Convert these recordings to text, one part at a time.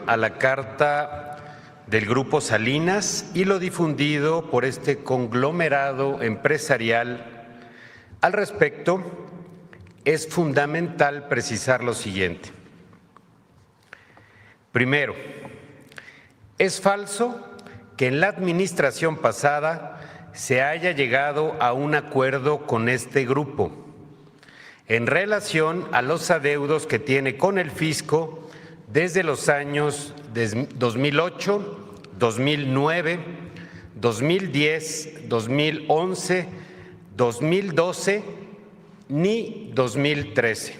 a la carta del Grupo Salinas y lo difundido por este conglomerado empresarial. Al respecto, es fundamental precisar lo siguiente. Primero, es falso que en la administración pasada se haya llegado a un acuerdo con este grupo en relación a los adeudos que tiene con el fisco desde los años 2008, 2009, 2010, 2011, 2012 ni 2013.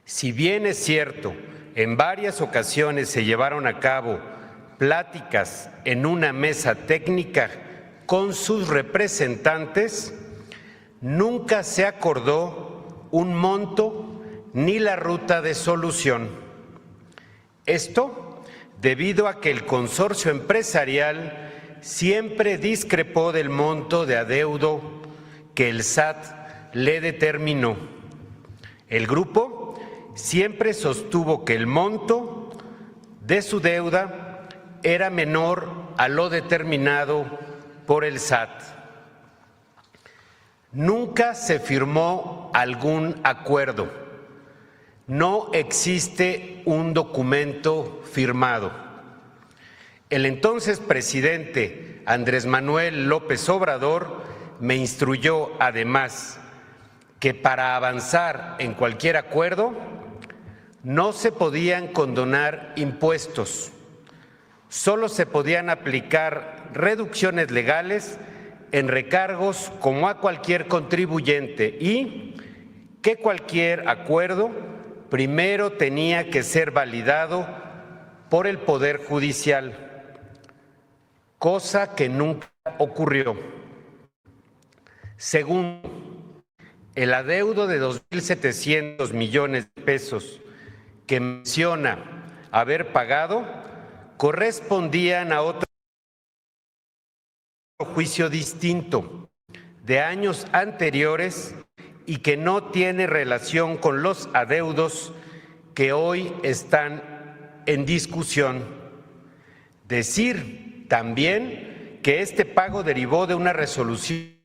Si bien es cierto, en varias ocasiones se llevaron a cabo pláticas en una mesa técnica con sus representantes, nunca se acordó un monto ni la ruta de solución. Esto debido a que el consorcio empresarial siempre discrepó del monto de adeudo que el SAT le determinó. El grupo siempre sostuvo que el monto de su deuda era menor a lo determinado por el SAT. Nunca se firmó algún acuerdo. No existe un documento firmado. El entonces presidente Andrés Manuel López Obrador me instruyó además que para avanzar en cualquier acuerdo no se podían condonar impuestos, solo se podían aplicar reducciones legales en recargos como a cualquier contribuyente y que cualquier acuerdo primero tenía que ser validado por el Poder Judicial, cosa que nunca ocurrió. Segundo, el adeudo de 2.700 millones de pesos que menciona haber pagado correspondían a otro juicio distinto de años anteriores y que no tiene relación con los adeudos que hoy están en discusión. Decir también que este pago derivó de una resolución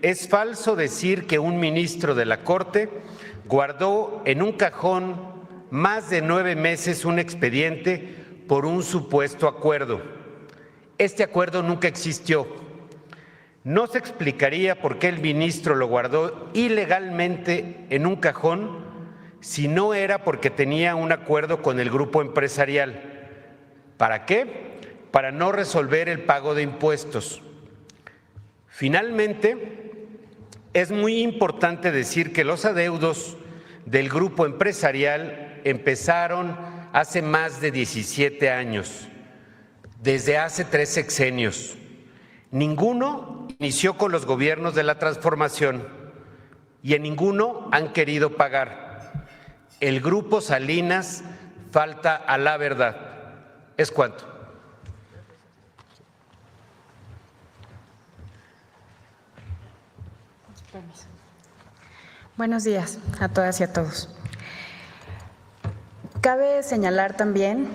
Es falso decir que un ministro de la Corte guardó en un cajón más de 9 meses un expediente por un supuesto acuerdo. Este acuerdo nunca existió. No se explicaría por qué el ministro lo guardó ilegalmente en un cajón si no era porque tenía un acuerdo con el grupo empresarial. ¿Para qué? Para no resolver el pago de impuestos. Finalmente, es muy importante decir que los adeudos del grupo empresarial empezaron hace más de 17 años, desde hace 3 sexenios. Ninguno inició con los gobiernos de la transformación y en ninguno han querido pagar. El grupo Salinas falta a la verdad. ¿Es cuánto? Buenos días a todas y a todos. Cabe señalar también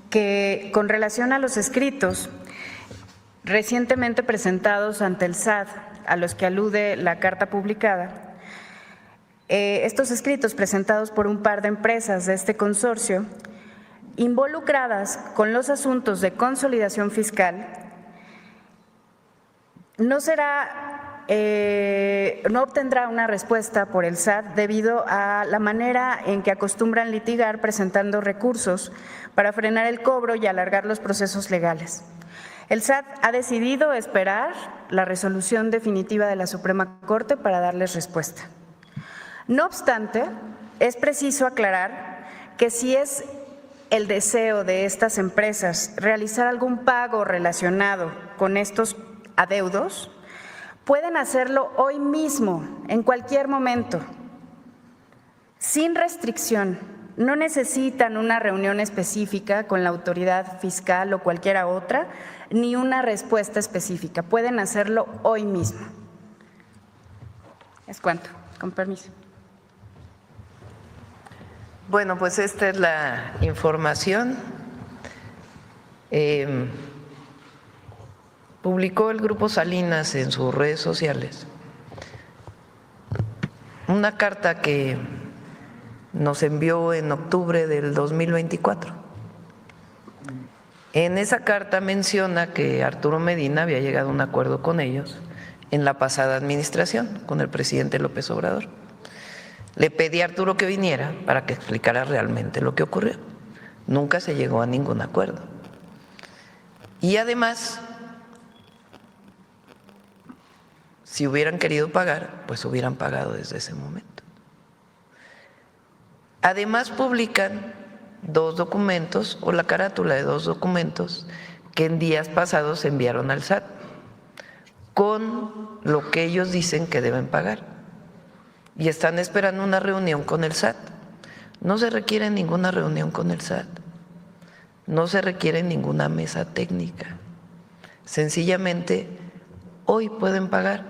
que con relación a los escritos recientemente presentados ante el SAT, a los que alude la carta publicada, estos escritos presentados por un par de empresas de este consorcio, involucradas con los asuntos de consolidación fiscal, no obtendrá una respuesta por el SAT debido a la manera en que acostumbran litigar presentando recursos para frenar el cobro y alargar los procesos legales. El SAT ha decidido esperar la resolución definitiva de la Suprema Corte para darles respuesta. No obstante, es preciso aclarar que si es el deseo de estas empresas realizar algún pago relacionado con estos adeudos, pueden hacerlo hoy mismo, en cualquier momento, sin restricción. No necesitan una reunión específica con la autoridad fiscal o cualquiera otra, ni una respuesta específica. Pueden hacerlo hoy mismo. Es cuanto. Con permiso. Bueno, pues esta es la información. Publicó el Grupo Salinas en sus redes sociales una carta que nos envió en octubre del 2024. En esa carta menciona que Arturo Medina había llegado a un acuerdo con ellos en la pasada administración, con el presidente López Obrador. Le pedí a Arturo que viniera para que explicara realmente lo que ocurrió. Nunca se llegó a ningún acuerdo. Y además, si hubieran querido pagar, pues hubieran pagado desde ese momento. Además, publican 2 documentos o la carátula de 2 documentos que en días pasados se enviaron al SAT con lo que ellos dicen que deben pagar y están esperando una reunión con el SAT. No se requiere ninguna reunión con el SAT, no se requiere ninguna mesa técnica, sencillamente hoy pueden pagar.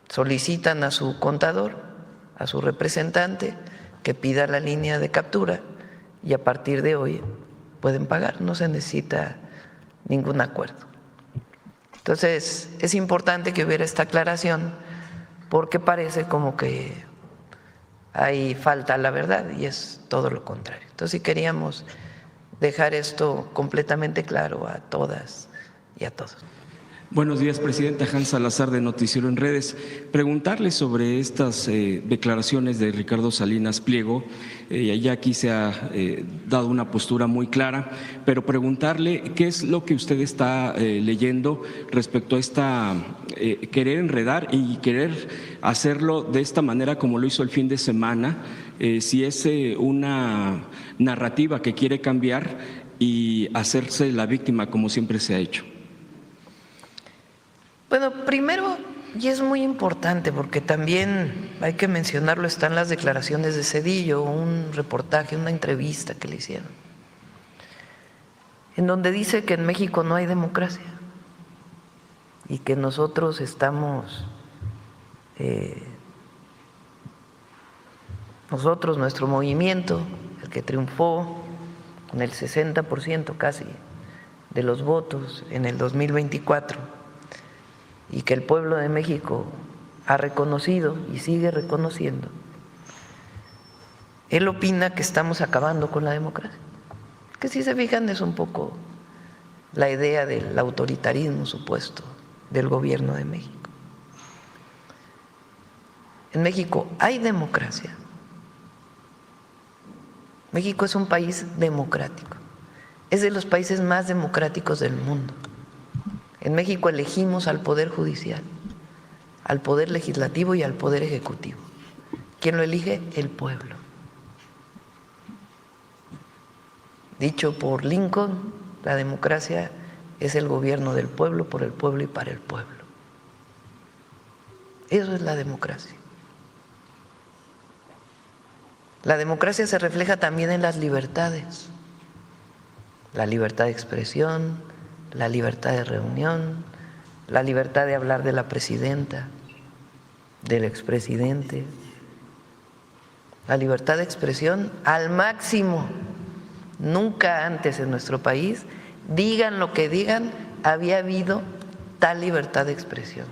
Solicitan a su contador, a su representante, que pida la línea de captura y a partir de hoy pueden pagar, no se necesita ningún acuerdo. Entonces, es importante que hubiera esta aclaración porque parece como que hay falta a la verdad y es todo lo contrario. Entonces, sí queríamos dejar esto completamente claro a todas y a todos. Buenos días, presidenta. Hans Salazar, de Noticiero en Redes. Preguntarle sobre estas declaraciones de Ricardo Salinas Pliego. Ya aquí se ha dado una postura muy clara, pero preguntarle qué es lo que usted está leyendo respecto a esta querer enredar y querer hacerlo de esta manera como lo hizo el fin de semana, si es una narrativa que quiere cambiar y hacerse la víctima como siempre se ha hecho. Bueno, primero, y es muy importante porque también hay que mencionarlo, están las declaraciones de Zedillo, un reportaje, una entrevista que le hicieron, en donde dice que en México no hay democracia y que nosotros estamos, nuestro movimiento, el que triunfó con el 60% casi de los votos en el 2024, y que el pueblo de México ha reconocido y sigue reconociendo, él opina que estamos acabando con la democracia. Que si se fijan es un poco la idea del autoritarismo supuesto del gobierno de México. En México hay democracia. México es un país democrático, es de los países más democráticos del mundo. En México elegimos al Poder Judicial, al Poder Legislativo y al Poder Ejecutivo. ¿Quién lo elige? El pueblo. Dicho por Lincoln, la democracia es el gobierno del pueblo, por el pueblo y para el pueblo. Eso es la democracia. La democracia se refleja también en las libertades, la libertad de expresión, la libertad de reunión, la libertad de hablar de la presidenta, del expresidente, la libertad de expresión al máximo. Nunca antes en nuestro país, digan lo que digan, había habido tal libertad de expresión.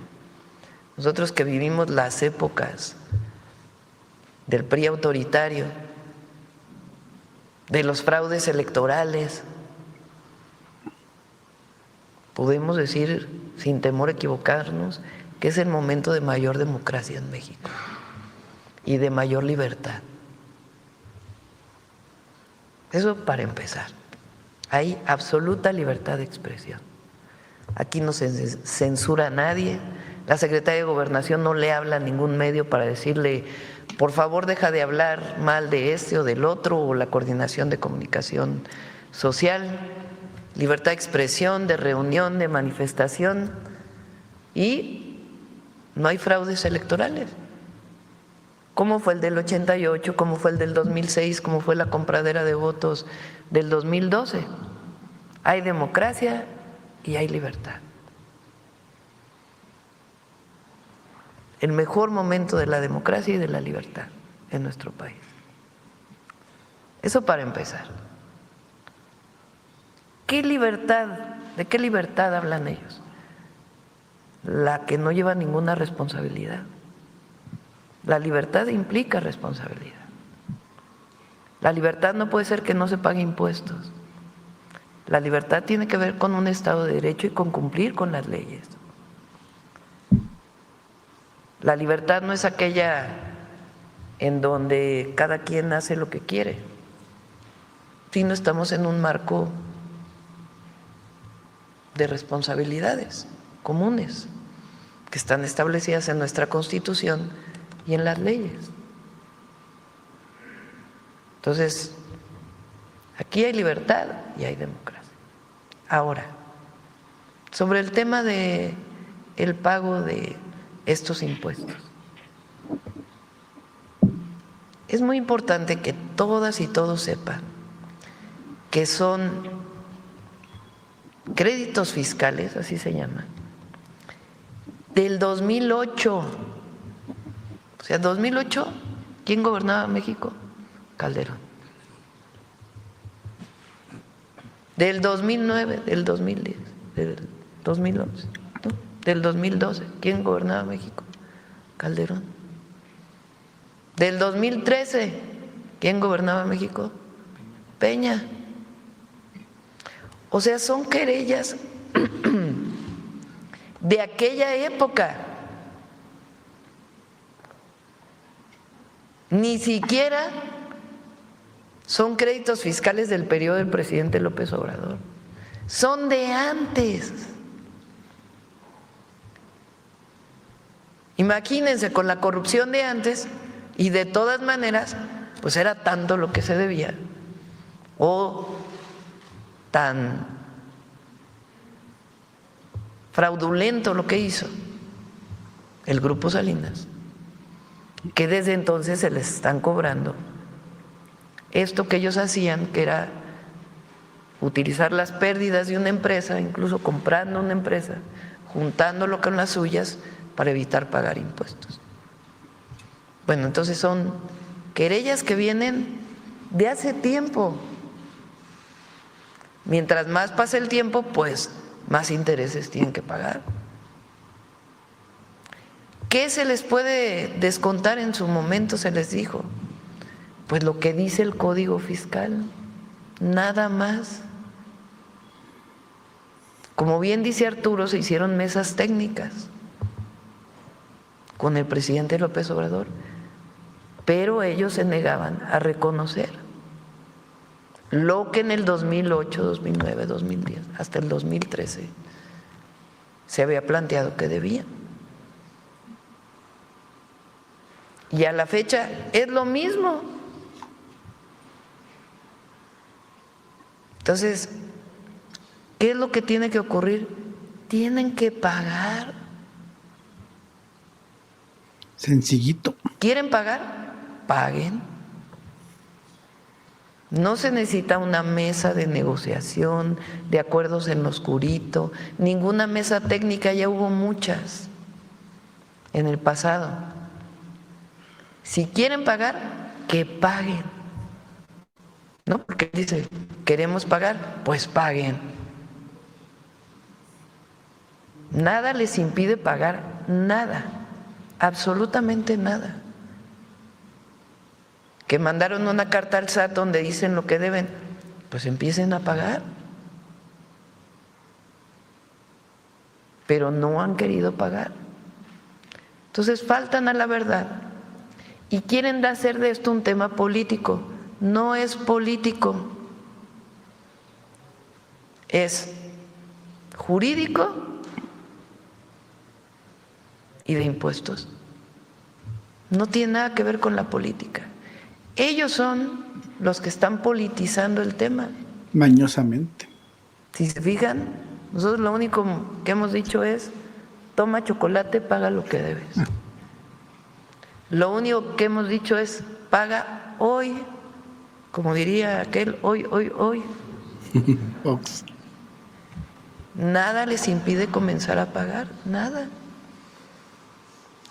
Nosotros que vivimos las épocas del PRI autoritario, de los fraudes electorales, podemos decir, sin temor a equivocarnos, que es el momento de mayor democracia en México y de mayor libertad. Eso para empezar. Hay absoluta libertad de expresión. Aquí no se censura a nadie, La secretaria de Gobernación no le habla a ningún medio para decirle, por favor, deja de hablar mal de este o del otro, o la coordinación de comunicación social, libertad de expresión, de reunión, de manifestación, y no hay fraudes electorales. ¿Cómo fue el del 88? ¿Cómo fue el del 2006? ¿Cómo fue la compradera de votos del 2012? Hay democracia y hay libertad. El mejor momento de la democracia y de la libertad en nuestro país. Eso para empezar. ¿Qué libertad? ¿De qué libertad hablan ellos? La que no lleva ninguna responsabilidad. La libertad implica responsabilidad. La libertad no puede ser que no se pague impuestos. La libertad tiene que ver con un Estado de Derecho y con cumplir con las leyes. La libertad no es aquella en donde cada quien hace lo que quiere, sino estamos en un marco de responsabilidades comunes que están establecidas en nuestra Constitución y en las leyes. Entonces, aquí hay libertad y hay democracia. Ahora, sobre el tema de el pago de estos impuestos, es muy importante que todas y todos sepan que son créditos fiscales, así se llaman, del 2008. O sea, 2008, ¿quién gobernaba México? Calderón. Del 2009, del 2010, del 2011, ¿no? Del 2012, ¿quién gobernaba México? Calderón. Del 2013, ¿quién gobernaba México? Peña. O sea, son querellas de aquella época. Ni siquiera son créditos fiscales del periodo del presidente López Obrador, son de antes. Imagínense, con la corrupción de antes, y de todas maneras, pues era tanto lo que se debía, o tan fraudulento lo que hizo el Grupo Salinas, que desde entonces se les están cobrando esto que ellos hacían, que era utilizar las pérdidas de una empresa, incluso comprando una empresa, juntándolo con las suyas para evitar pagar impuestos. Bueno, entonces son querellas que vienen de hace tiempo. Mientras más pasa el tiempo, pues más intereses tienen que pagar. ¿Qué se les puede descontar en su momento? Se les dijo, pues lo que dice el Código Fiscal, nada más. Como bien dice Arturo, se hicieron mesas técnicas con el presidente López Obrador, pero ellos se negaban a reconocer lo que en el 2008, 2009, 2010, hasta el 2013 se había planteado que debían. Y a la fecha es lo mismo. Entonces, ¿qué es lo que tiene que ocurrir? Tienen que pagar. Sencillito. ¿Quieren pagar? Paguen. No se necesita una mesa de negociación, de acuerdos en lo oscurito, ninguna mesa técnica, ya hubo muchas en el pasado. Si quieren pagar, que paguen. ¿No? Porque dice, queremos pagar, pues paguen. Nada les impide pagar, nada, absolutamente nada. Que mandaron una carta al SAT donde dicen lo que deben, pues empiecen a pagar. Pero no han querido pagar. Entonces faltan a la verdad y quieren hacer de esto un tema político. No es político, es jurídico y de impuestos. No tiene nada que ver con la política. Ellos son los que están politizando el tema. Mañosamente. Si se fijan, nosotros lo único que hemos dicho es: toma chocolate, paga lo que debes. Lo único que hemos dicho es: paga hoy, como diría aquel, hoy. Ox. Nada les impide comenzar a pagar, nada.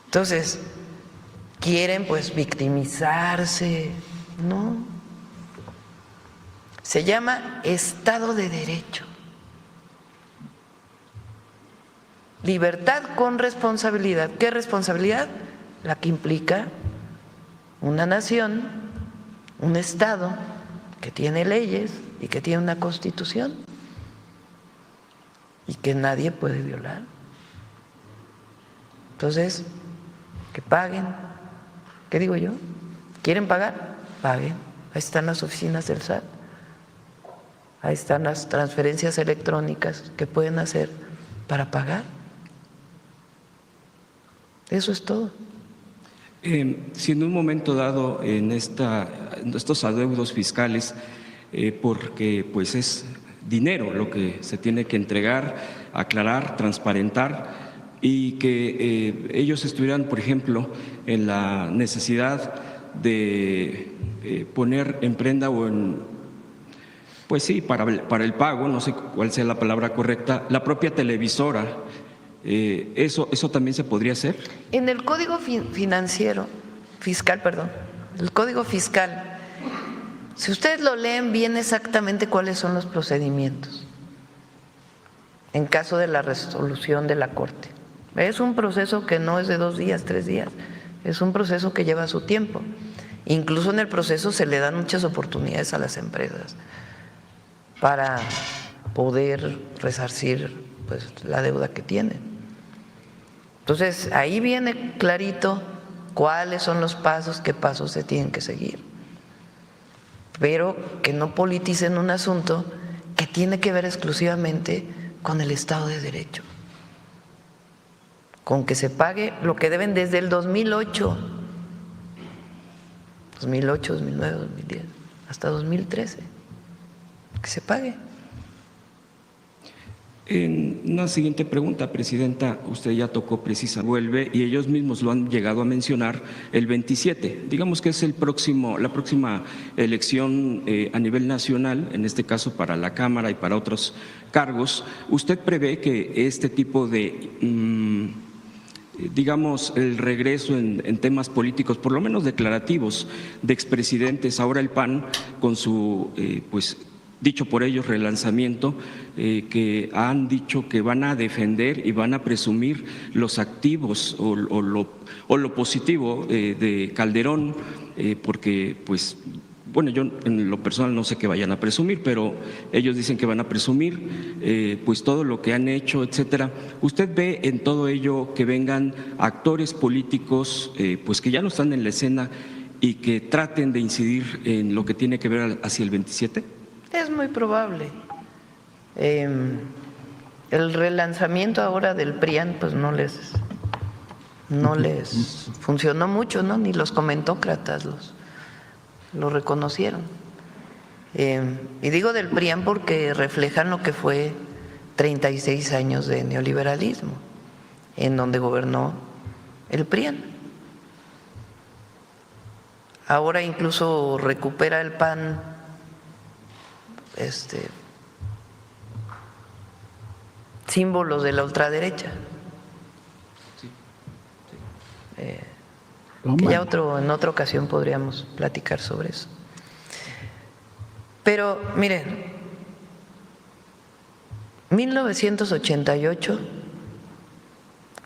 Entonces, quieren pues victimizarse, no. Se llama Estado de Derecho. Libertad con responsabilidad. ¿Qué responsabilidad? La que implica una nación, un Estado que tiene leyes y que tiene una Constitución y que nadie puede violar. Entonces, que paguen. ¿Qué digo yo? ¿Quieren pagar? Paguen. Ahí están las oficinas del SAT. Ahí están las transferencias electrónicas que pueden hacer para pagar. Eso es todo. Si en un momento dado en estos adeudos fiscales, porque pues es dinero lo que se tiene que entregar, aclarar, transparentar, y que ellos estuvieran, por ejemplo, en la necesidad de poner en prenda o en, pues sí, para el pago, no sé cuál sea la palabra correcta, la propia televisora, ¿eso también se podría hacer? En el Código Fiscal, el Código Fiscal, si ustedes lo leen, viene exactamente cuáles son los procedimientos en caso de la resolución de la Corte. Es un proceso que no es de 2 días, 3 días, es un proceso que lleva su tiempo. Incluso en el proceso se le dan muchas oportunidades a las empresas para poder resarcir pues la deuda que tienen. Entonces, ahí viene clarito cuáles son los pasos, qué pasos se tienen que seguir. Pero que no politicen un asunto que tiene que ver exclusivamente con el Estado de Derecho, con que se pague lo que deben desde el 2008, 2009, 2010, hasta 2013, que se pague. En una siguiente pregunta, Presidenta, usted ya tocó vuelve y ellos mismos lo han llegado a mencionar el 27, digamos que es la próxima elección a nivel nacional, en este caso para la Cámara y para otros cargos. ¿Usted prevé que este tipo de, digamos, el regreso en temas políticos, por lo menos declarativos, de expresidentes, ahora el PAN con su, pues, dicho por ellos, relanzamiento, que han dicho que van a defender y van a presumir los activos o lo positivo de Calderón, porque pues, bueno, yo en lo personal no sé qué vayan a presumir, pero ellos dicen que van a presumir pues todo lo que han hecho, etcétera. ¿Usted ve en todo ello que vengan actores políticos pues que ya no están en la escena y que traten de incidir en lo que tiene que ver hacia el 27? Es muy probable. El relanzamiento ahora del PRIAN pues no les funcionó mucho, ¿no? Ni los comentócratas lo reconocieron. Y digo del PRIAN porque reflejan lo que fue 36 años de neoliberalismo, en donde gobernó el PRIAN. Ahora incluso recupera el PAN símbolos de la ultraderecha. Que ya en otra ocasión podríamos platicar sobre eso. Pero miren, 1988,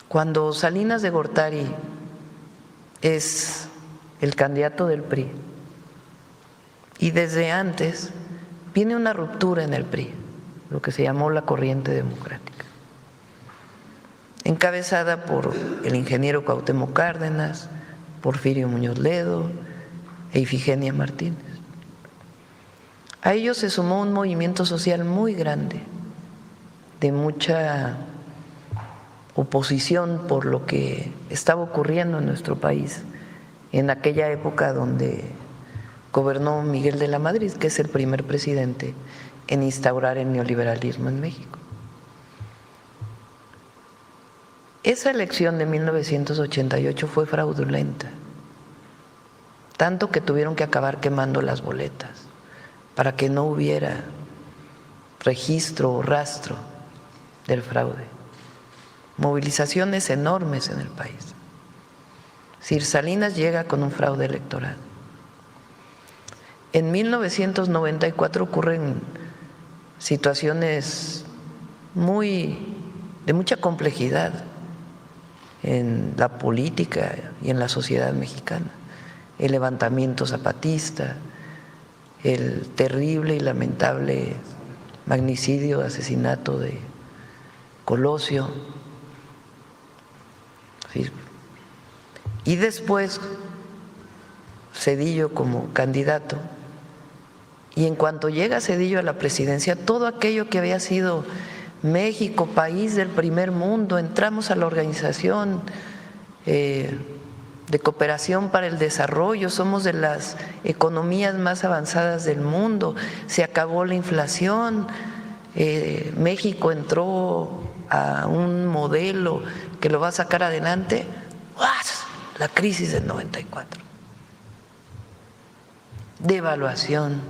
cuando Salinas de Gortari es el candidato del PRI, y desde antes viene una ruptura en el PRI, lo que se llamó la corriente democrática, encabezada por el ingeniero Cuauhtémoc Cárdenas, Porfirio Muñoz Ledo e Ifigenia Martínez. A ellos se sumó un movimiento social muy grande, de mucha oposición por lo que estaba ocurriendo en nuestro país en aquella época donde gobernó Miguel de la Madrid, que es el primer presidente en instaurar el neoliberalismo en México. Esa elección de 1988 fue fraudulenta, tanto que tuvieron que acabar quemando las boletas para que no hubiera registro o rastro del fraude. Movilizaciones enormes en el país. Sir Salinas llega con un fraude electoral. En 1994 ocurren situaciones de mucha complejidad en la política y en la sociedad mexicana. El levantamiento zapatista, el terrible y lamentable magnicidio, asesinato de Colosio. Y después Zedillo como candidato. Y en cuanto llega Zedillo a la presidencia, todo aquello que había sido México, país del primer mundo, entramos a la Organización de Cooperación para el Desarrollo, somos de las economías más avanzadas del mundo, se acabó la inflación, México entró a un modelo que lo va a sacar adelante. La crisis del 94. Devaluación,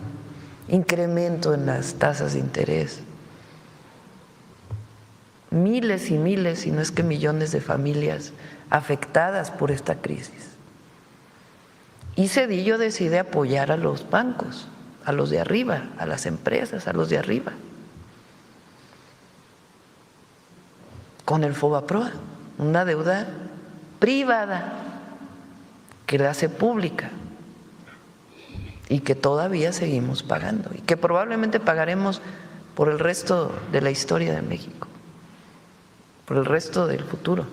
incremento en las tasas de interés. Miles y miles, si no es que millones de familias afectadas por esta crisis. Y Zedillo decide apoyar a los bancos, a los de arriba, a las empresas, a los de arriba, con el Fobaproa, una deuda privada que la hace pública y que todavía seguimos pagando y que probablemente pagaremos por el resto de la historia de México, por el resto del futuro.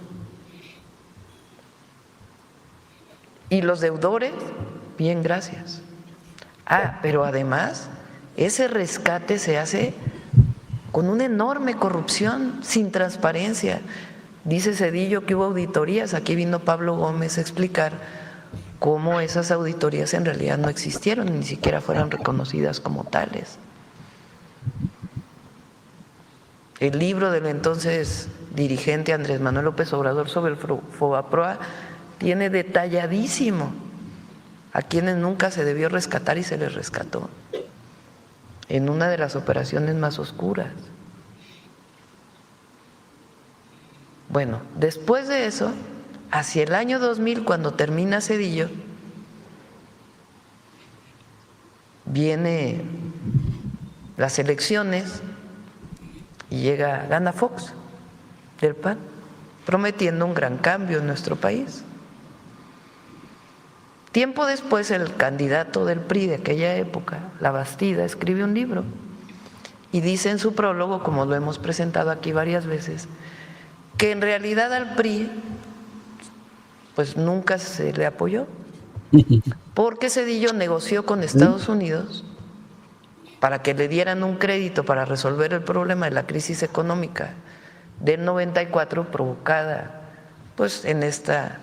Y los deudores, bien, gracias. Pero además, ese rescate se hace con una enorme corrupción, sin transparencia. Dice Zedillo que hubo auditorías, aquí vino Pablo Gómez a explicar cómo esas auditorías en realidad no existieron, ni siquiera fueron reconocidas como tales. El libro del entonces dirigente Andrés Manuel López Obrador sobre el Fobaproa tiene detalladísimo a quienes nunca se debió rescatar y se les rescató en una de las operaciones más oscuras. Bueno, después de eso, hacia el año 2000, cuando termina Zedillo, viene las elecciones y gana Fox del PAN, prometiendo un gran cambio en nuestro país. Tiempo después, el candidato del PRI de aquella época, Labastida, escribe un libro y dice en su prólogo, como lo hemos presentado aquí varias veces, que en realidad al PRI pues nunca se le apoyó, porque Zedillo negoció con Estados Unidos para que le dieran un crédito para resolver el problema de la crisis económica del 94 provocada pues en esta,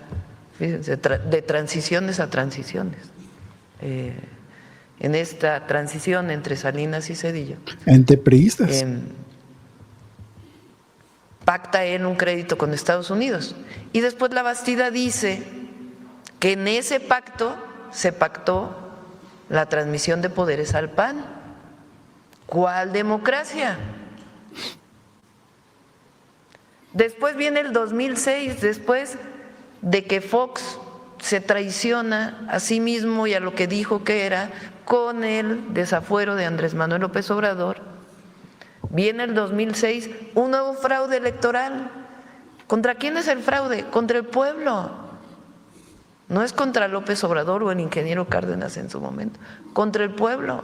fíjense, de transiciones a transiciones, en esta transición entre Salinas y Zedillo. Entre priistas. Pacta él un crédito con Estados Unidos y después Labastida dice que en ese pacto se pactó la transmisión de poderes al PAN. ¿Cuál democracia? Después viene el 2006, después de que Fox se traiciona a sí mismo y a lo que dijo que era con el desafuero de Andrés Manuel López Obrador. Viene el 2006, un nuevo fraude electoral. ¿Contra quién es el fraude? Contra el pueblo. No es contra López Obrador o el ingeniero Cárdenas en su momento, contra el pueblo,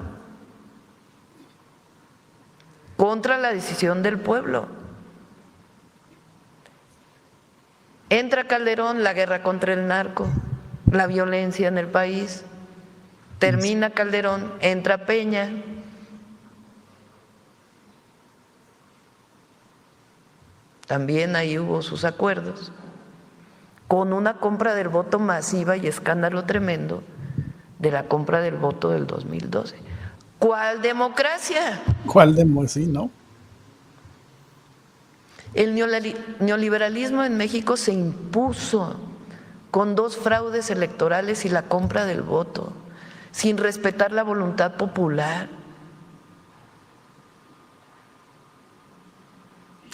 contra la decisión del pueblo. Entra Calderón, la guerra contra el narco, la violencia en el país, termina Calderón, entra Peña. también ahí hubo sus acuerdos, con una compra del voto masiva y escándalo tremendo de la compra del voto del 2012. ¿Cuál democracia? ¿Cuál demo? Sí, ¿no? El neoliberalismo en México se impuso con 2 fraudes electorales y la compra del voto, sin respetar la voluntad popular.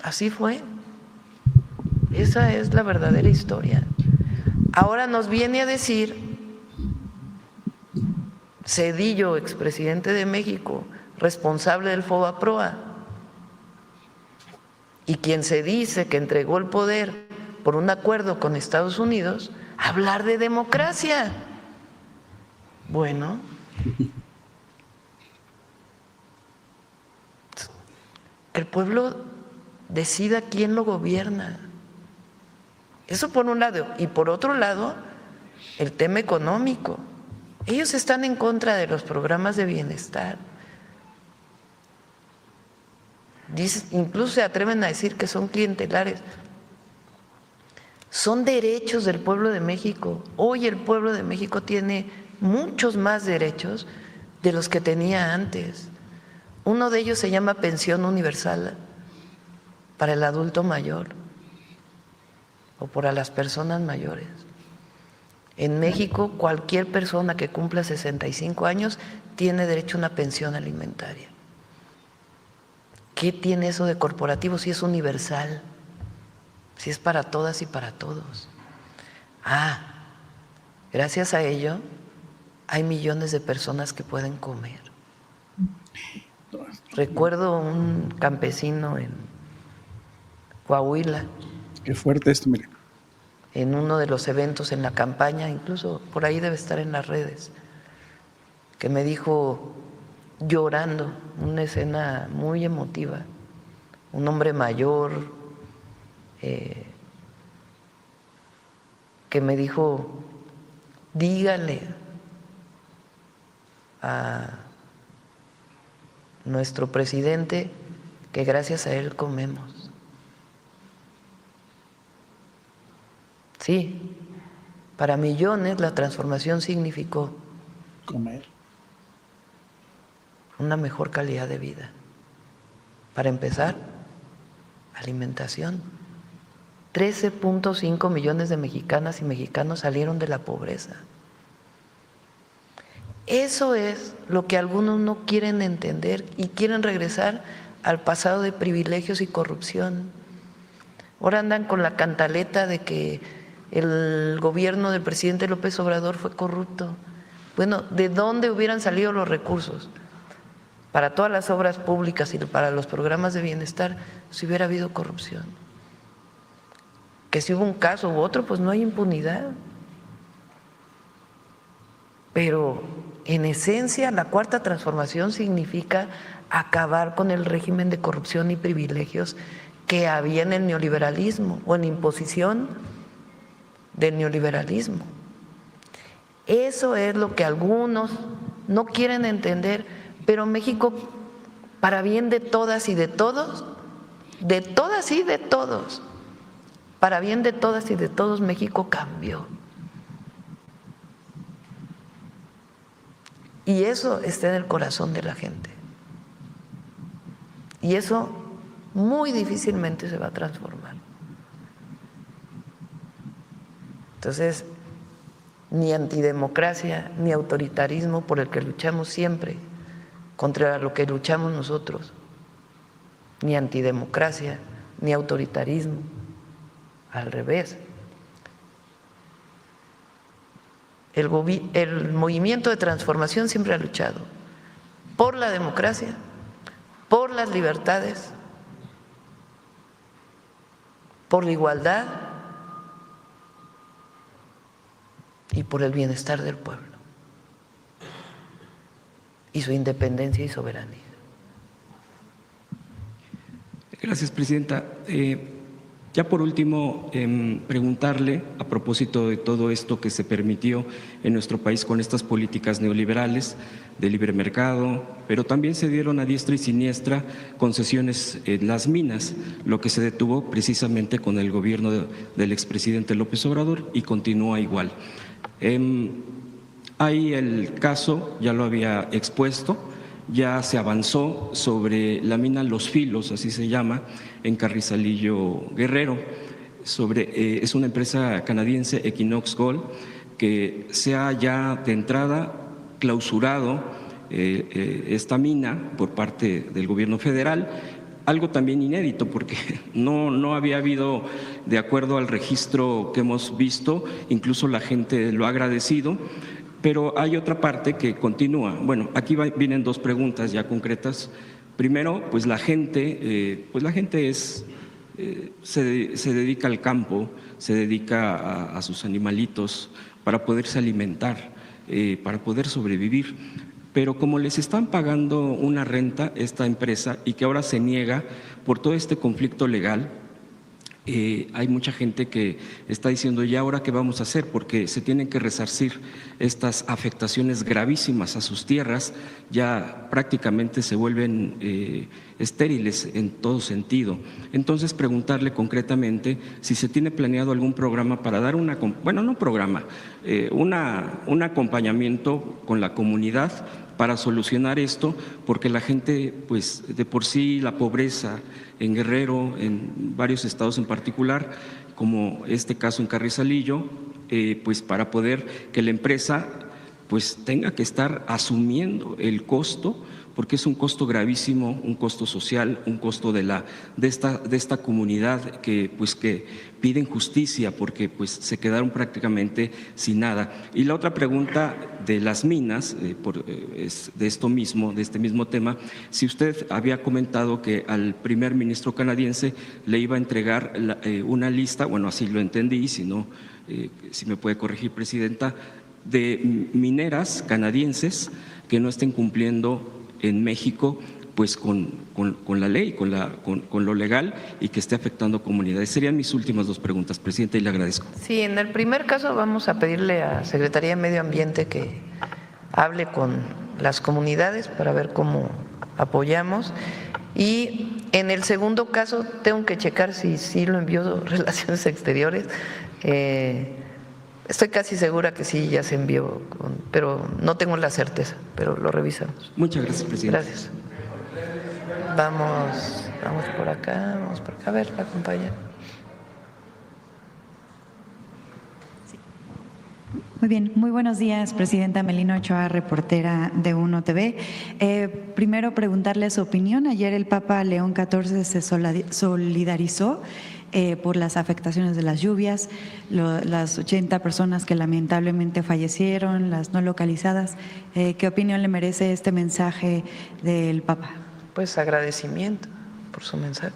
Así fue. Esa es la verdadera historia. Ahora nos viene a decir Zedillo, expresidente de México, responsable del FOBAPROA, y quien se dice que entregó el poder por un acuerdo con Estados Unidos, hablar de democracia. Bueno, que el pueblo decida quién lo gobierna. Eso por un lado. Y por otro lado, el tema económico. Ellos están en contra de los programas de bienestar. Incluso se atreven a decir que son clientelares. Son derechos del pueblo de México. Hoy el pueblo de México tiene muchos más derechos de los que tenía antes. Uno de ellos se llama pensión universal para el adulto mayor o para las personas mayores. En México, cualquier persona que cumpla 65 años tiene derecho a una pensión alimentaria. ¿Qué tiene eso de corporativo si es universal? Si es para todas y para todos. Gracias a ello hay millones de personas que pueden comer. Recuerdo un campesino en Coahuila. Qué fuerte esto, mire. En uno de los eventos en la campaña, incluso por ahí debe estar en las redes, que me dijo llorando, una escena muy emotiva, un hombre mayor que me dijo: dígale a nuestro presidente que gracias a él comemos. Sí, para millones la transformación significó Comer. una mejor calidad de vida. Para empezar, alimentación. 13.5 millones de mexicanas y mexicanos salieron de la pobreza. Eso es lo que algunos no quieren entender y quieren regresar al pasado de privilegios y corrupción. Ahora andan con la cantaleta de que el gobierno del presidente López Obrador fue corrupto. Bueno, ¿de dónde hubieran salido los recursos para todas las obras públicas y para los programas de bienestar si hubiera habido corrupción? Que si hubo un caso u otro, pues no hay impunidad. Pero en esencia la cuarta transformación significa acabar con el régimen de corrupción y privilegios que había en el neoliberalismo o en la imposición del neoliberalismo. Eso es lo que algunos no quieren entender, pero México, para bien de todas y de todos, de todas y de todos, para bien de todas y de todos, México cambió. Y eso está en el corazón de la gente. Y eso muy difícilmente se va a transformar. Entonces, ni antidemocracia, ni autoritarismo por el que luchamos siempre, contra lo que luchamos nosotros, ni antidemocracia, ni autoritarismo, al revés. El movimiento de transformación siempre ha luchado por la democracia, por las libertades, por la igualdad y por el bienestar del pueblo y su independencia y soberanía. Gracias, presidenta. Ya por último, preguntarle a propósito de todo esto que se permitió en nuestro país con estas políticas neoliberales de libre mercado, pero también se dieron a diestra y siniestra concesiones en las minas, lo que se detuvo precisamente con el gobierno del expresidente López Obrador y continúa igual. Hay el caso, ya lo había expuesto, ya se avanzó sobre la mina Los Filos, así se llama, en Carrizalillo, Guerrero. Es una empresa canadiense, Equinox Gold, que se ha ya de entrada clausurado esta mina por parte del gobierno federal. Algo también inédito porque no había habido, de acuerdo al registro que hemos visto, incluso la gente lo ha agradecido. Pero hay otra parte que continúa. Bueno, aquí vienen dos preguntas ya concretas. Primero, pues la gente se dedica al campo, se dedica a sus animalitos para poderse alimentar, para poder sobrevivir. Pero como les están pagando una renta esta empresa y que ahora se niega por todo este conflicto legal, hay mucha gente que está diciendo, ¿y ahora qué vamos a hacer? Porque se tienen que resarcir estas afectaciones gravísimas a sus tierras, ya prácticamente se vuelven estériles en todo sentido. Entonces, preguntarle concretamente si se tiene planeado algún programa para dar un acompañamiento con la comunidad para solucionar esto, porque la gente, pues de por sí la pobreza en Guerrero, en varios estados en particular, como este caso en Carrizalillo, pues para poder que la empresa pues tenga que estar asumiendo el costo, porque es un costo gravísimo, un costo social, un costo de esta comunidad que piden justicia porque pues se quedaron prácticamente sin nada. Y la otra pregunta de las minas, es de este mismo tema, si usted había comentado que al primer ministro canadiense le iba a entregar una lista, bueno, así lo entendí, si no, si me puede corregir, Presidenta, de mineras canadienses que no estén cumpliendo en México pues con la ley, con lo legal y que esté afectando comunidades. Serían mis últimas dos preguntas, Presidenta, y le agradezco. Sí, en el primer caso vamos a pedirle a Secretaría de Medio Ambiente que hable con las comunidades para ver cómo apoyamos. Y en el segundo caso tengo que checar si sí lo envió Relaciones Exteriores. Estoy casi segura que sí, ya se envió, pero no tengo la certeza, pero lo revisamos. Muchas gracias, Presidenta. Gracias. Vamos por acá, a ver, la compañera. Muy bien, muy buenos días, Presidenta. Melina Ochoa, reportera de UNO TV. Primero, preguntarle su opinión. Ayer el Papa León XIV se solidarizó por las afectaciones de las lluvias, las 80 personas que lamentablemente fallecieron, las no localizadas. ¿Qué opinión le merece este mensaje del Papa? Pues agradecimiento por su mensaje.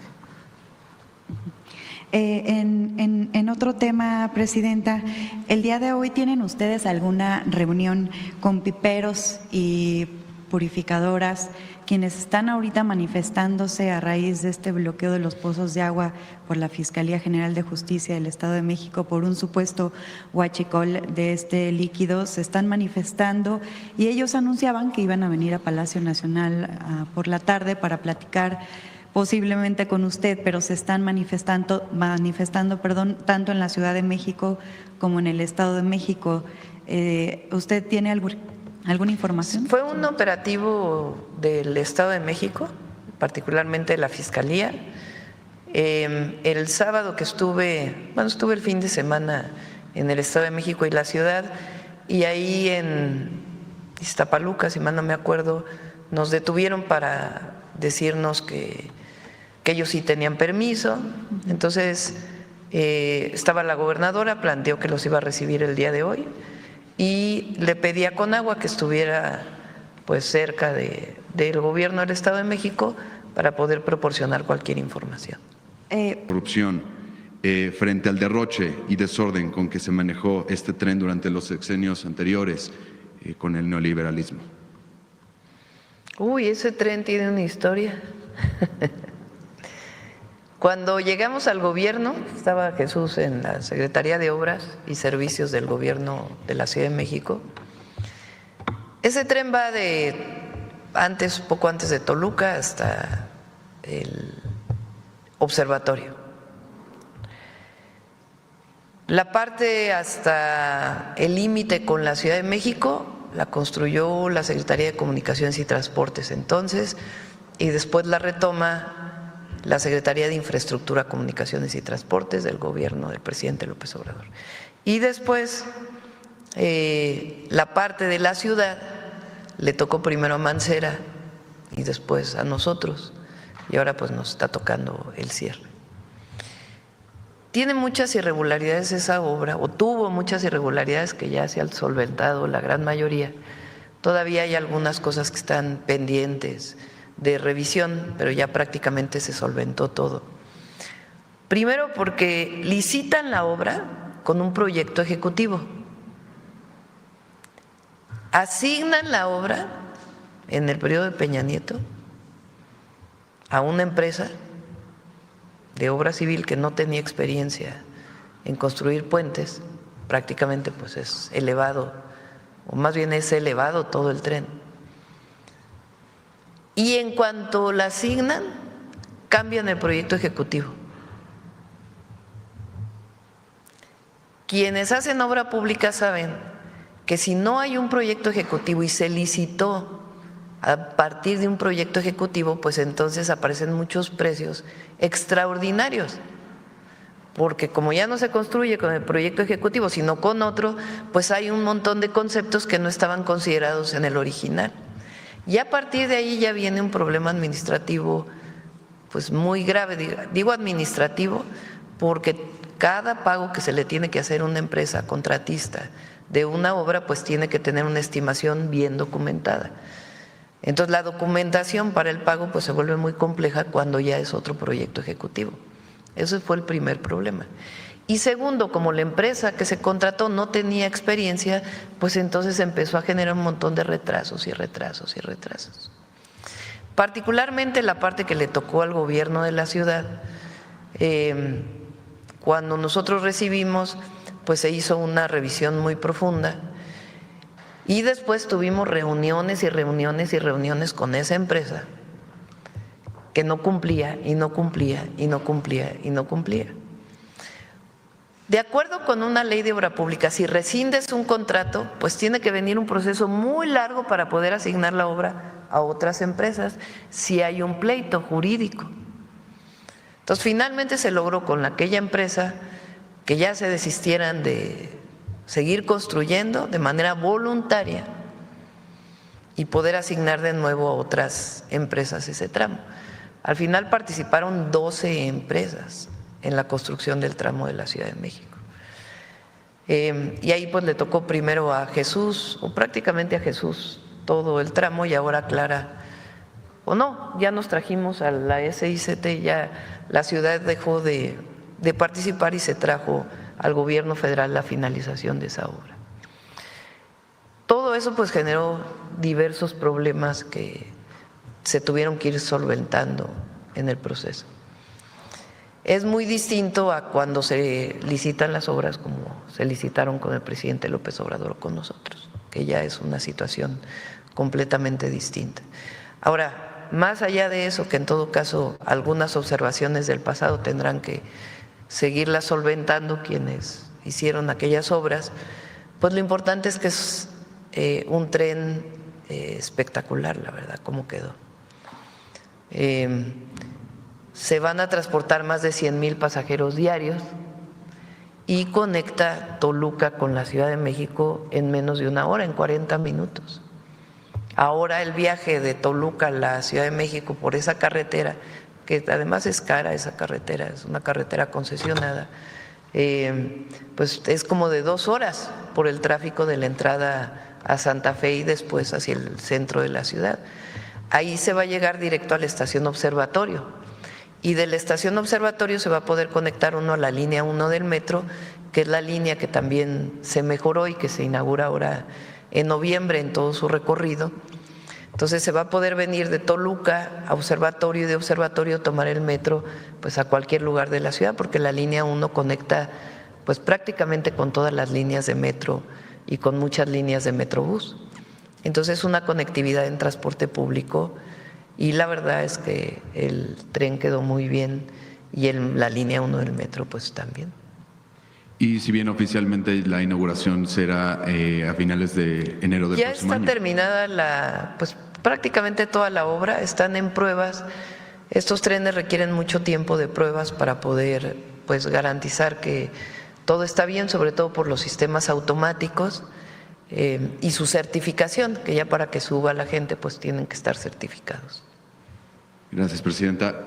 En otro tema, Presidenta, el día de hoy ¿tienen ustedes alguna reunión con piperos y purificadoras, quienes están ahorita manifestándose a raíz de este bloqueo de los pozos de agua por la Fiscalía General de Justicia del Estado de México por un supuesto huachicol de este líquido? Se están manifestando y ellos anunciaban que iban a venir a Palacio Nacional por la tarde para platicar posiblemente con usted, pero se están manifestando, tanto en la Ciudad de México como en el Estado de México. ¿Usted tiene alguna información? Fue un operativo del Estado de México, particularmente de la Fiscalía. El sábado que estuve el fin de semana en el Estado de México y la ciudad, y ahí en Iztapaluca, si mal no me acuerdo, nos detuvieron para decirnos que ellos sí tenían permiso. Entonces estaba la gobernadora, planteó que los iba a recibir el día de hoy y le pedí a Conagua que estuviera pues cerca del gobierno del Estado de México para poder proporcionar cualquier información. Corrupción frente al derroche y desorden con que se manejó este tren durante los sexenios anteriores con el neoliberalismo. Uy, ese tren tiene una historia. Cuando llegamos al gobierno, estaba Jesús en la Secretaría de Obras y Servicios del Gobierno de la Ciudad de México. Ese tren va poco antes de Toluca hasta el observatorio. La parte hasta el límite con la Ciudad de México la construyó la Secretaría de Comunicaciones y Transportes entonces, y después la retoma la Secretaría de Infraestructura, Comunicaciones y Transportes del gobierno del presidente López Obrador. Y después la parte de la ciudad le tocó primero a Mancera y después a nosotros, y ahora pues nos está tocando el cierre. Tiene muchas irregularidades esa obra, o tuvo muchas irregularidades que ya se han solventado la gran mayoría. Todavía hay algunas cosas que están pendientes de revisión, pero ya prácticamente se solventó todo. Primero porque licitan la obra con un proyecto ejecutivo. Asignan la obra en el periodo de Peña Nieto a una empresa de obra civil que no tenía experiencia en construir puentes, prácticamente pues es elevado, o más bien es elevado todo el tren. Y en cuanto la asignan, cambian el proyecto ejecutivo. Quienes hacen obra pública saben que si no hay un proyecto ejecutivo y se licitó a partir de un proyecto ejecutivo, pues entonces aparecen muchos precios extraordinarios, porque como ya no se construye con el proyecto ejecutivo, sino con otro, pues hay un montón de conceptos que no estaban considerados en el original. Y a partir de ahí ya viene un problema administrativo pues muy grave, digo administrativo, porque cada pago que se le tiene que hacer a una empresa contratista de una obra pues tiene que tener una estimación bien documentada. Entonces la documentación para el pago pues se vuelve muy compleja cuando ya es otro proyecto ejecutivo. Ese fue el primer problema. Y segundo, como la empresa que se contrató no tenía experiencia, pues entonces empezó a generar un montón de retrasos y retrasos y retrasos. Particularmente la parte que le tocó al gobierno de la ciudad, cuando nosotros recibimos, pues se hizo una revisión muy profunda y después tuvimos reuniones y reuniones y reuniones con esa empresa que no cumplía y no cumplía y no cumplía y no cumplía. De acuerdo con una ley de obra pública, si rescindes un contrato, pues tiene que venir un proceso muy largo para poder asignar la obra a otras empresas si hay un pleito jurídico. Entonces, finalmente se logró con aquella empresa que ya se desistieran de seguir construyendo de manera voluntaria y poder asignar de nuevo a otras empresas ese tramo. Al final participaron 12 empresas en la construcción del tramo de la Ciudad de México. Y ahí pues le tocó primero a Jesús, o prácticamente a Jesús, todo el tramo, y ahora Clara, o no, ya nos trajimos a la SICT, ya la ciudad dejó de participar y se trajo al gobierno federal la finalización de esa obra. Todo eso pues generó diversos problemas que se tuvieron que ir solventando en el proceso. Es muy distinto a cuando se licitan las obras como se licitaron con el presidente López Obrador o con nosotros, que ya es una situación completamente distinta. Ahora, más allá de eso, que en todo caso algunas observaciones del pasado tendrán que seguirlas solventando quienes hicieron aquellas obras, pues lo importante es que es un tren espectacular, la verdad, cómo quedó. Se van a transportar más de 100,000 pasajeros diarios y conecta Toluca con la Ciudad de México en menos de una hora, en 40 minutos. Ahora el viaje de Toluca a la Ciudad de México por esa carretera, que además es cara esa carretera, es una carretera concesionada, pues es como de 2 horas por el tráfico de la entrada a Santa Fe y después hacia el centro de la ciudad. Ahí se va a llegar directo a la estación Observatorio. Y de la estación Observatorio se va a poder conectar uno a la línea 1 del metro, que es la línea que también se mejoró y que se inaugura ahora en noviembre en todo su recorrido, Entonces se va a poder venir de Toluca a Observatorio y de Observatorio tomar el metro pues a cualquier lugar de la ciudad, porque la línea 1 conecta pues prácticamente con todas las líneas de metro y con muchas líneas de Metrobús. Entonces una conectividad en transporte público, y la verdad es que el tren quedó muy bien y la línea 1 del metro pues también. Y si bien oficialmente la inauguración será a finales de enero del Ya próximo está año. terminada pues prácticamente toda la obra, están en pruebas. Estos trenes requieren mucho tiempo de pruebas para poder pues garantizar que todo está bien, sobre todo por los sistemas automáticos y su certificación, que ya para que suba la gente pues tienen que estar certificados. Gracias, presidenta.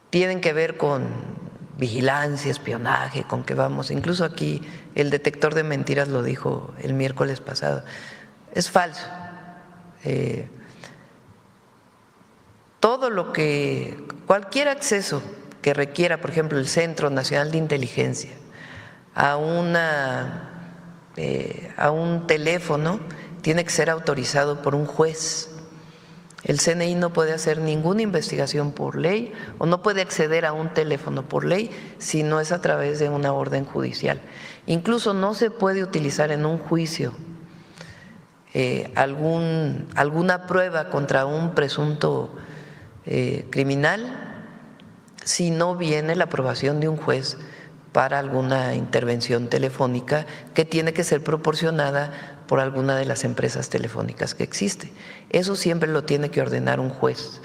Tienen que ver con vigilancia, espionaje, con que vamos, incluso aquí el detector de mentiras lo dijo el miércoles pasado, es falso. Todo lo que, cualquier acceso que requiera, por ejemplo, el Centro Nacional de Inteligencia a un teléfono, tiene que ser autorizado por un juez. El CNI no puede hacer ninguna investigación por ley o no puede acceder a un teléfono por ley si no es a través de una orden judicial. Incluso no se puede utilizar en un juicio alguna prueba contra un presunto criminal si no viene la aprobación de un juez para alguna intervención telefónica que tiene que ser proporcionada por alguna de las empresas telefónicas que existe. Eso siempre lo tiene que ordenar un juez.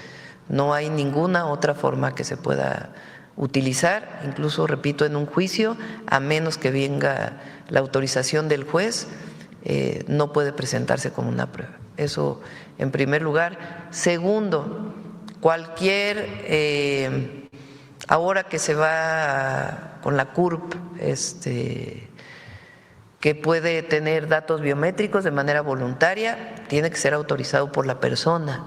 No hay ninguna otra forma que se pueda utilizar, incluso, repito, en un juicio, a menos que venga la autorización del juez, no puede presentarse como una prueba. Eso en primer lugar. Segundo, cualquier, ahora que se va con la CURP, que puede tener datos biométricos de manera voluntaria, tiene que ser autorizado por la persona,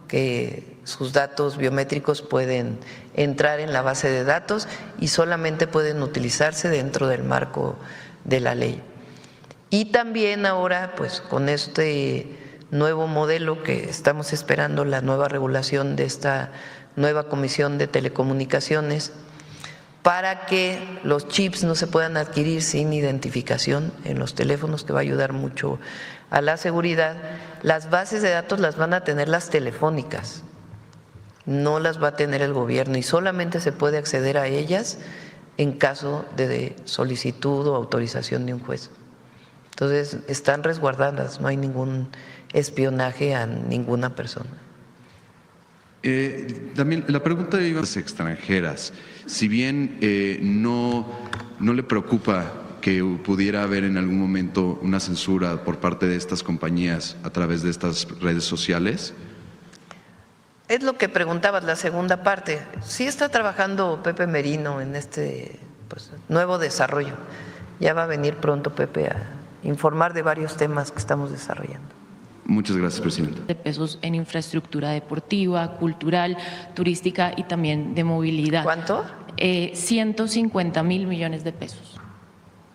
que sus datos biométricos pueden entrar en la base de datos y solamente pueden utilizarse dentro del marco de la ley. Y también ahora, pues con este nuevo modelo que estamos esperando, la nueva regulación de esta nueva Comisión de Telecomunicaciones, para que los chips no se puedan adquirir sin identificación en los teléfonos, que va a ayudar mucho a la seguridad. Las bases de datos las van a tener las telefónicas, no las va a tener el gobierno, y solamente se puede acceder a ellas en caso de solicitud o autorización de un juez. Entonces están resguardadas, no hay ningún espionaje a ninguna persona. También la pregunta de las extranjeras, si bien no le preocupa que pudiera haber en algún momento una censura por parte de estas compañías a través de estas redes sociales. Es lo que preguntabas, la segunda parte. Sí está trabajando Pepe Merino en este nuevo desarrollo. Ya va a venir pronto Pepe a informar de varios temas que estamos desarrollando. Muchas gracias, presidenta. De pesos en infraestructura deportiva, cultural, turística y también de movilidad. ¿Cuánto? 150.000 millones de pesos.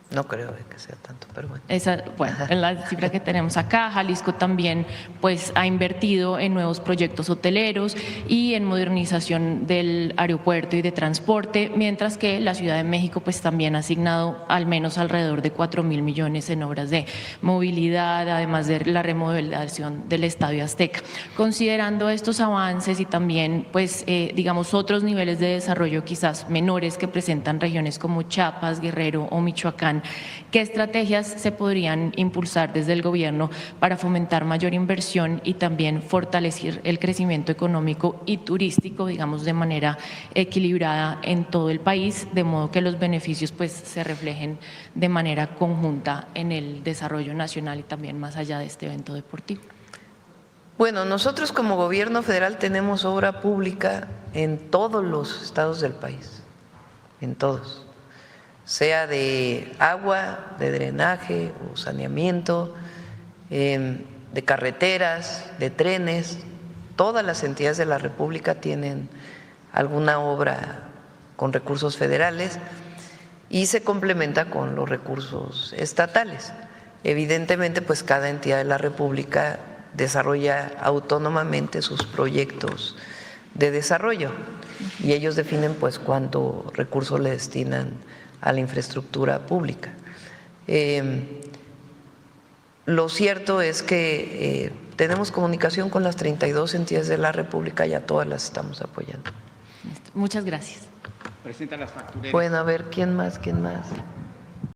No creo que sea tanto, pero bueno. Esa, bueno, es la cifra que tenemos acá. Jalisco también pues ha invertido en nuevos proyectos hoteleros y en modernización del aeropuerto y de transporte, mientras que la Ciudad de México pues también ha asignado al menos alrededor de 4.000 millones en obras de movilidad, además de la remodelación del Estadio Azteca. Considerando estos avances y también pues digamos otros niveles de desarrollo quizás menores que presentan regiones como Chiapas, Guerrero o Michoacán, ¿qué estrategias se podrían impulsar desde el gobierno para fomentar mayor inversión y también fortalecer el crecimiento económico y turístico, digamos, de manera equilibrada en todo el país, de modo que los beneficios pues se reflejen de manera conjunta en el desarrollo nacional y también más allá de este evento deportivo? Bueno, nosotros como gobierno federal tenemos obra pública en todos los estados del país, en todos, sea de agua, de drenaje o saneamiento, de carreteras, de trenes. Todas las entidades de la República tienen alguna obra con recursos federales y se complementa con los recursos estatales. Evidentemente, pues cada entidad de la República desarrolla autónomamente sus proyectos de desarrollo y ellos definen pues cuánto recursos le destinan a la infraestructura pública. Lo cierto es que tenemos comunicación con las 32 entidades de la República y a todas las estamos apoyando. Muchas gracias. Presenta las factureras. Bueno, a ver, ¿quién más?